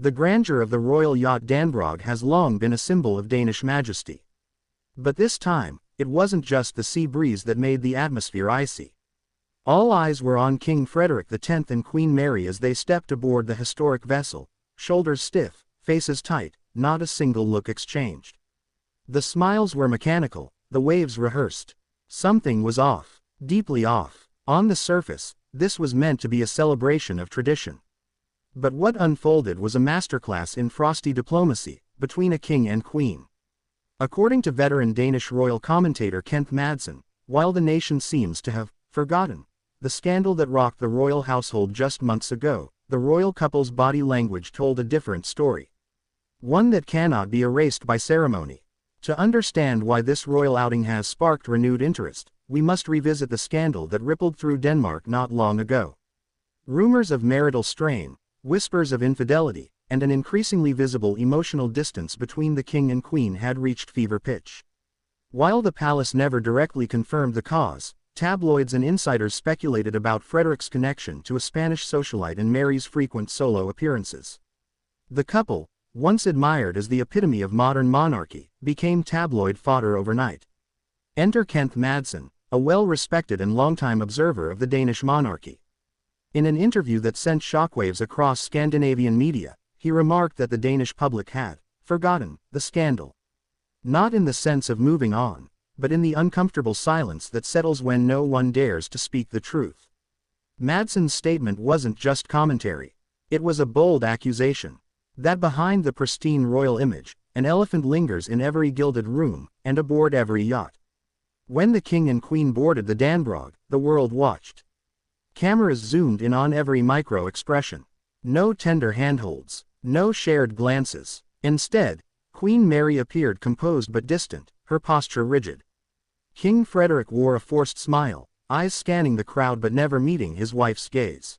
The grandeur of the royal yacht Dannebrog has long been a symbol of Danish majesty. But this time, it wasn't just the sea breeze that made the atmosphere icy. All eyes were on King Frederik X and Queen Mary as they stepped aboard the historic vessel, shoulders stiff, faces tight, not a single look exchanged. The smiles were mechanical, the waves rehearsed. Something was off, deeply off. On the surface, this was meant to be a celebration of tradition. But what unfolded was a masterclass in frosty diplomacy, between a king and queen. According to veteran Danish royal commentator Kenth Madsen, while the nation seems to have forgotten the scandal that rocked the royal household just months ago, the royal couple's body language told a different story. One that cannot be erased by ceremony. To understand why this royal outing has sparked renewed interest, we must revisit the scandal that rippled through Denmark not long ago. Rumors of marital strain, whispers of infidelity, and an increasingly visible emotional distance between the king and queen had reached fever pitch. While the palace never directly confirmed the cause, tabloids and insiders speculated about Frederik's connection to a Spanish socialite and Mary's frequent solo appearances. The couple, once admired as the epitome of modern monarchy, became tabloid fodder overnight. Enter Kenth Madsen, a well-respected and longtime observer of the Danish monarchy. In an interview that sent shockwaves across Scandinavian media, he remarked that the Danish public had forgotten the scandal. Not in the sense of moving on, but in the uncomfortable silence that settles when no one dares to speak the truth. Madsen's statement wasn't just commentary. It was a bold accusation. That behind the pristine royal image, an elephant lingers in every gilded room, and aboard every yacht. When the king and queen boarded the Dannebrog, the world watched. Cameras zoomed in on every micro-expression. No tender handholds, no shared glances. Instead, Queen Mary appeared composed but distant, her posture rigid. King Frederik wore a forced smile, eyes scanning the crowd but never meeting his wife's gaze.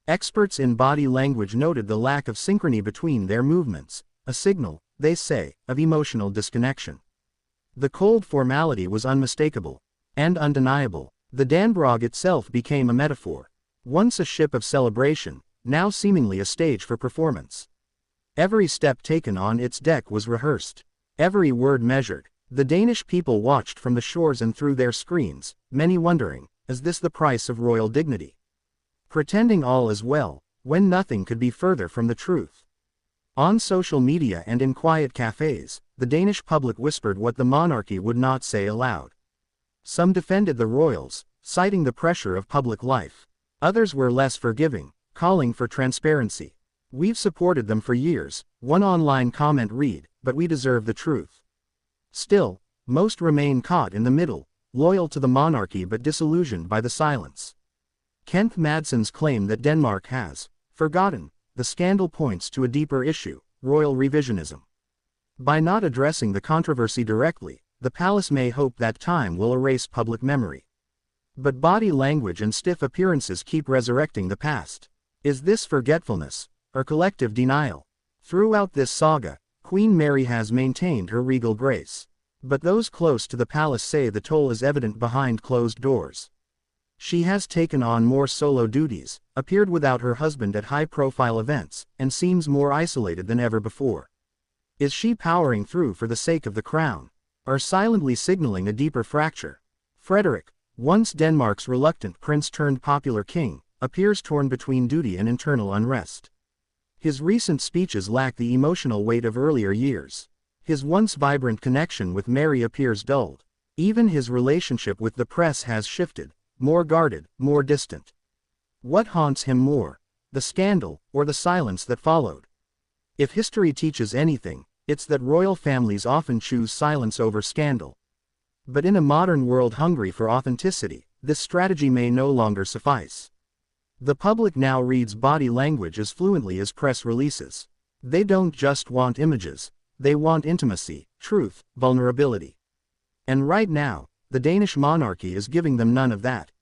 Experts in body language noted the lack of synchrony between their movements, a signal, they say, of emotional disconnection. The cold formality was unmistakable and undeniable. The Dannebrog itself became a metaphor. Once a ship of celebration, now seemingly a stage for performance. Every step taken on its deck was rehearsed. Every word measured. The Danish people watched from the shores and through their screens, many wondering, is this the price of royal dignity? Pretending all is well, when nothing could be further from the truth. On social media and in quiet cafes, the Danish public whispered what the monarchy would not say aloud. Some defended the royals, citing the pressure of public life. Others were less forgiving, calling for transparency. "We've supported them for years," one online comment read, "but we deserve the truth." Still, most remain caught in the middle, loyal to the monarchy but disillusioned by the silence. Kenth Madsen's claim that Denmark has forgotten the scandal points to a deeper issue, royal revisionism. By not addressing the controversy directly, the palace may hope that time will erase public memory. But body language and stiff appearances keep resurrecting the past. Is this forgetfulness, or collective denial? Throughout this saga, Queen Mary has maintained her regal grace. But those close to the palace say the toll is evident behind closed doors. She has taken on more solo duties, appeared without her husband at high-profile events, and seems more isolated than ever before. Is she powering through for the sake of the crown, or silently signaling a deeper fracture? Frederik, once Denmark's reluctant prince turned popular king, appears torn between duty and internal unrest. His recent speeches lack the emotional weight of earlier years. His once vibrant connection with Mary appears dulled. Even his relationship with the press has shifted, more guarded, more distant. What haunts him more, the scandal, or the silence that followed? If history teaches anything, it's that royal families often choose silence over scandal. But in a modern world hungry for authenticity, this strategy may no longer suffice. The public now reads body language as fluently as press releases. They don't just want images, they want intimacy, truth, vulnerability. And right now, the Danish monarchy is giving them none of that.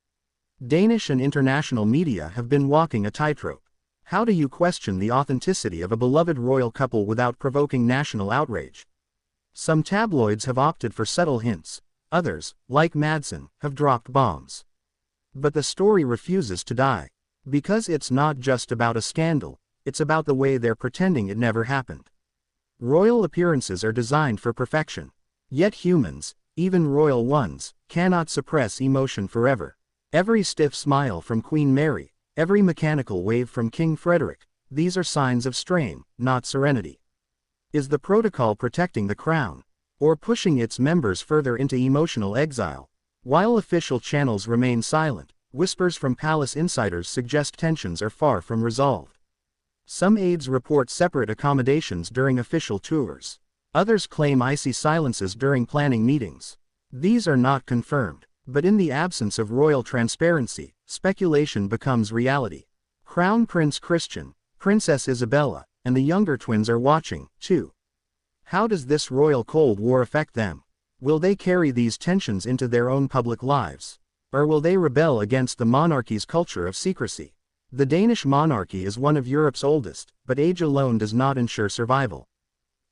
Danish and international media have been walking a tightrope. How do you question the authenticity of a beloved royal couple without provoking national outrage? Some tabloids have opted for subtle hints, others, like Madsen, have dropped bombs. But the story refuses to die. Because it's not just about a scandal, it's about the way they're pretending it never happened. Royal appearances are designed for perfection. Yet humans, even royal ones, cannot suppress emotion forever. Every stiff smile from Queen Mary, every mechanical wave from King Frederik, these are signs of strain, not serenity. Is the protocol protecting the crown, or pushing its members further into emotional exile? While official channels remain silent, whispers from palace insiders suggest tensions are far from resolved. Some aides report separate accommodations during official tours. Others claim icy silences during planning meetings. These are not confirmed, but in the absence of royal transparency, speculation becomes reality. Crown Prince Christian, Princess Isabella, and the younger twins are watching, too. How does this royal Cold War affect them? Will they carry these tensions into their own public lives? Or will they rebel against the monarchy's culture of secrecy? The Danish monarchy is one of Europe's oldest, but age alone does not ensure survival.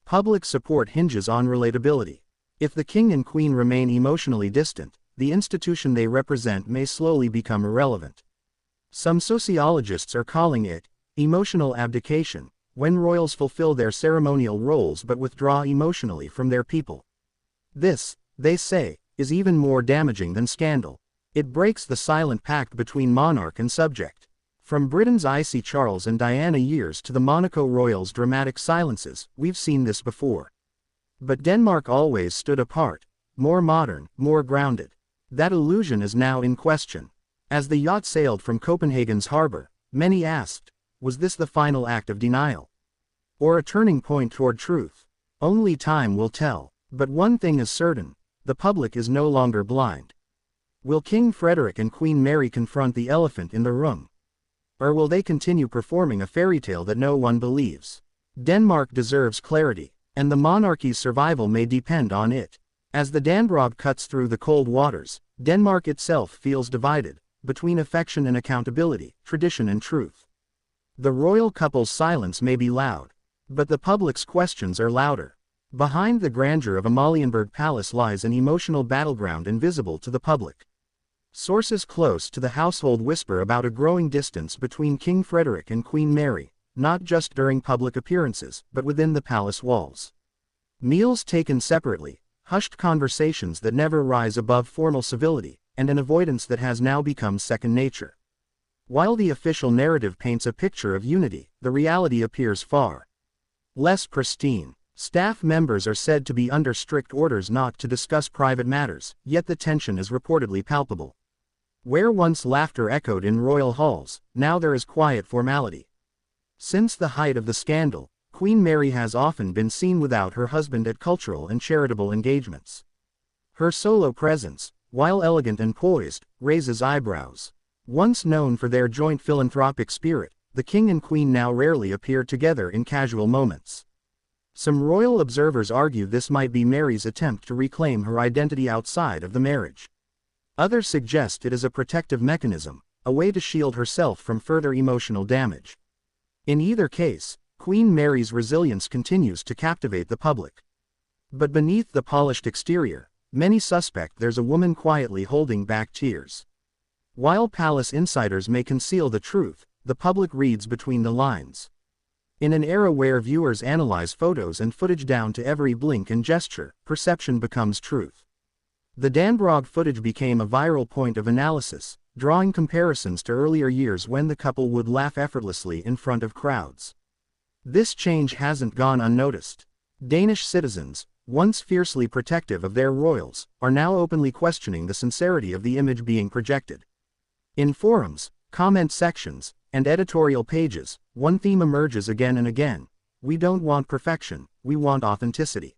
Public support hinges on relatability. If the king and queen remain emotionally distant, the institution they represent may slowly become irrelevant. Some sociologists are calling it emotional abdication, when royals fulfill their ceremonial roles but withdraw emotionally from their people. This, they say, is even more damaging than scandal. It breaks the silent pact between monarch and subject. From Britain's icy Charles and Diana years to the Monaco royals' dramatic silences, we've seen this before. But Denmark always stood apart, more modern, more grounded. That illusion is now in question. As the yacht sailed from Copenhagen's harbor, many asked, was this the final act of denial? Or a turning point toward truth? Only time will tell. But one thing is certain, the public is no longer blind. Will King Frederik and Queen Mary confront the elephant in the room? Or will they continue performing a fairy tale that no one believes? Denmark deserves clarity, and the monarchy's survival may depend on it. As the Dannebrog cuts through the cold waters, Denmark itself feels divided, between affection and accountability, tradition and truth. The royal couple's silence may be loud, but the public's questions are louder. Behind the grandeur of Amalienborg Palace lies an emotional battleground invisible to the public. Sources close to the household whisper about a growing distance between King Frederik and Queen Mary, not just during public appearances, but within the palace walls. Meals taken separately, hushed conversations that never rise above formal civility, and an avoidance that has now become second nature. While the official narrative paints a picture of unity, the reality appears far less pristine. Staff members are said to be under strict orders not to discuss private matters, yet the tension is reportedly palpable. Where once laughter echoed in royal halls, now there is quiet formality. Since the height of the scandal, Queen Mary has often been seen without her husband at cultural and charitable engagements. Her solo presence, while elegant and poised, raises eyebrows. Once known for their joint philanthropic spirit, the king and queen now rarely appear together in casual moments. Some royal observers argue this might be Mary's attempt to reclaim her identity outside of the marriage. Others suggest it is a protective mechanism, a way to shield herself from further emotional damage. In either case, Queen Mary's resilience continues to captivate the public. But beneath the polished exterior, many suspect there's a woman quietly holding back tears. While palace insiders may conceal the truth, the public reads between the lines. In an era where viewers analyze photos and footage down to every blink and gesture, perception becomes truth. The Dannebrog footage became a viral point of analysis, drawing comparisons to earlier years when the couple would laugh effortlessly in front of crowds. This change hasn't gone unnoticed. Danish citizens, once fiercely protective of their royals, are now openly questioning the sincerity of the image being projected. In forums, comment sections, and editorial pages, one theme emerges again and again: we don't want perfection, we want authenticity.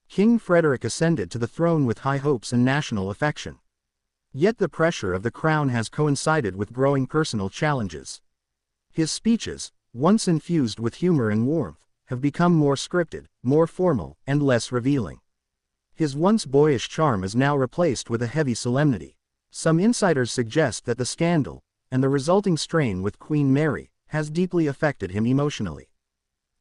King Frederik ascended to the throne with high hopes and national affection. Yet the pressure of the crown has coincided with growing personal challenges. His speeches, once infused with humor and warmth, have become more scripted, more formal, and less revealing. His once boyish charm is now replaced with a heavy solemnity. Some insiders suggest that the scandal, and the resulting strain with Queen Mary, has deeply affected him emotionally.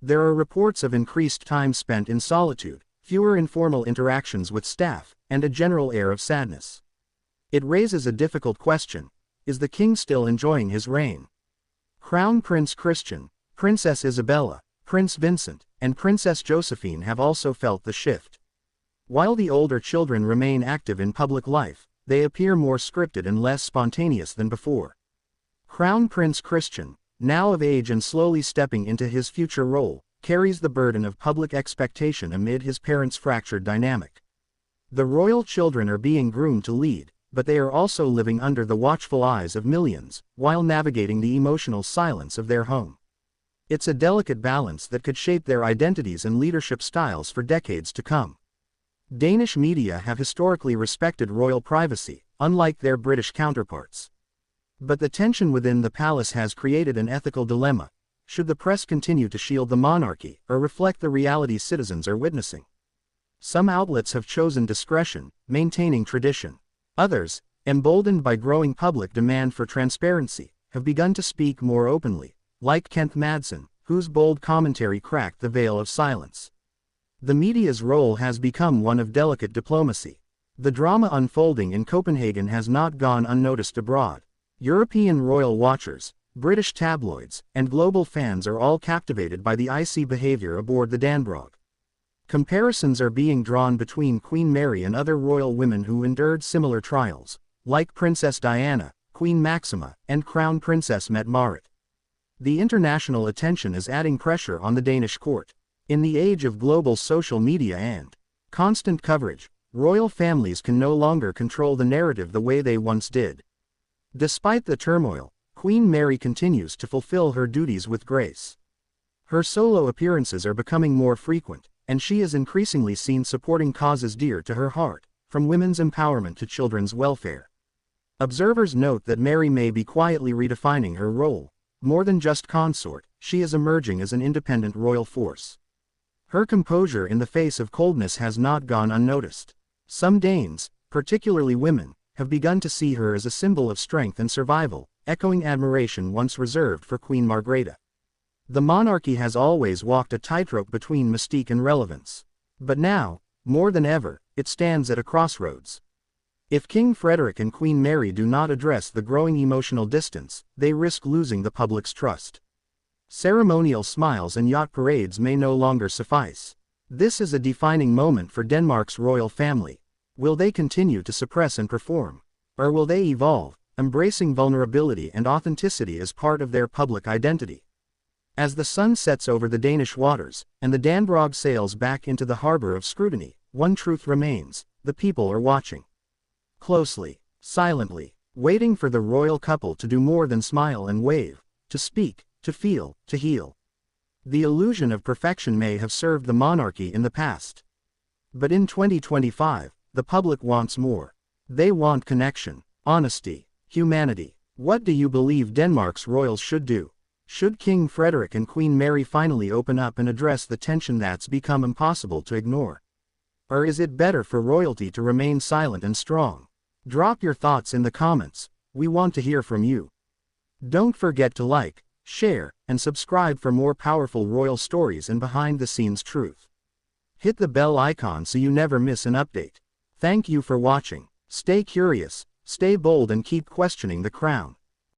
There are reports of increased time spent in solitude, fewer informal interactions with staff, and a general air of sadness. It raises a difficult question: is the king still enjoying his reign? Crown Prince Christian, Princess Isabella, Prince Vincent, and Princess Josephine have also felt the shift. While the older children remain active in public life, they appear more scripted and less spontaneous than before. Crown Prince Christian, now of age and slowly stepping into his future role, carries the burden of public expectation amid his parents' fractured dynamic. The royal children are being groomed to lead, but they are also living under the watchful eyes of millions, while navigating the emotional silence of their home. It's a delicate balance that could shape their identities and leadership styles for decades to come. Danish media have historically respected royal privacy, unlike their British counterparts. But the tension within the palace has created an ethical dilemma. Should the press continue to shield the monarchy, or reflect the reality citizens are witnessing? Some outlets have chosen discretion, maintaining tradition. Others, emboldened by growing public demand for transparency, have begun to speak more openly, like Kenth Madsen, whose bold commentary cracked the veil of silence. The media's role has become one of delicate diplomacy. The drama unfolding in Copenhagen has not gone unnoticed abroad. European royal watchers, British tabloids, and global fans are all captivated by the icy behavior aboard the Dannebrog. Comparisons are being drawn between Queen Mary and other royal women who endured similar trials, like Princess Diana, Queen Maxima, and Crown Princess Mette Marit. The international attention is adding pressure on the Danish court. In the age of global social media and constant coverage, royal families can no longer control the narrative the way they once did. Despite the turmoil, Queen Mary continues to fulfill her duties with grace. Her solo appearances are becoming more frequent, and she is increasingly seen supporting causes dear to her heart, from women's empowerment to children's welfare. Observers note that Mary may be quietly redefining her role. More than just consort, she is emerging as an independent royal force. Her composure in the face of coldness has not gone unnoticed. Some Danes, particularly women, have begun to see her as a symbol of strength and survival, echoing admiration once reserved for Queen Margrethe. The monarchy has always walked a tightrope between mystique and relevance. But now, more than ever, it stands at a crossroads. If King Frederik and Queen Mary do not address the growing emotional distance, they risk losing the public's trust. Ceremonial smiles and yacht parades may no longer suffice. This is a defining moment for Denmark's royal family. Will they continue to suppress and perform? Or will they evolve, embracing vulnerability and authenticity as part of their public identity? As the sun sets over the Danish waters, and the Dannebrog sails back into the harbor of scrutiny, one truth remains: the people are watching. Closely, silently, waiting for the royal couple to do more than smile and wave, to speak, to feel, to heal. The illusion of perfection may have served the monarchy in the past. But in 2025, the public wants more. They want connection, honesty, humanity. What do you believe Denmark's royals should do? Should King Frederik and Queen Mary finally open up and address the tension that's become impossible to ignore? Or is it better for royalty to remain silent and strong? Drop your thoughts in the comments. We want to hear from you. Don't forget to like, share, and subscribe for more powerful royal stories and behind-the-scenes truth. Hit the bell icon so you never miss an update. Thank you for watching. Stay curious, stay bold, and keep questioning the crown.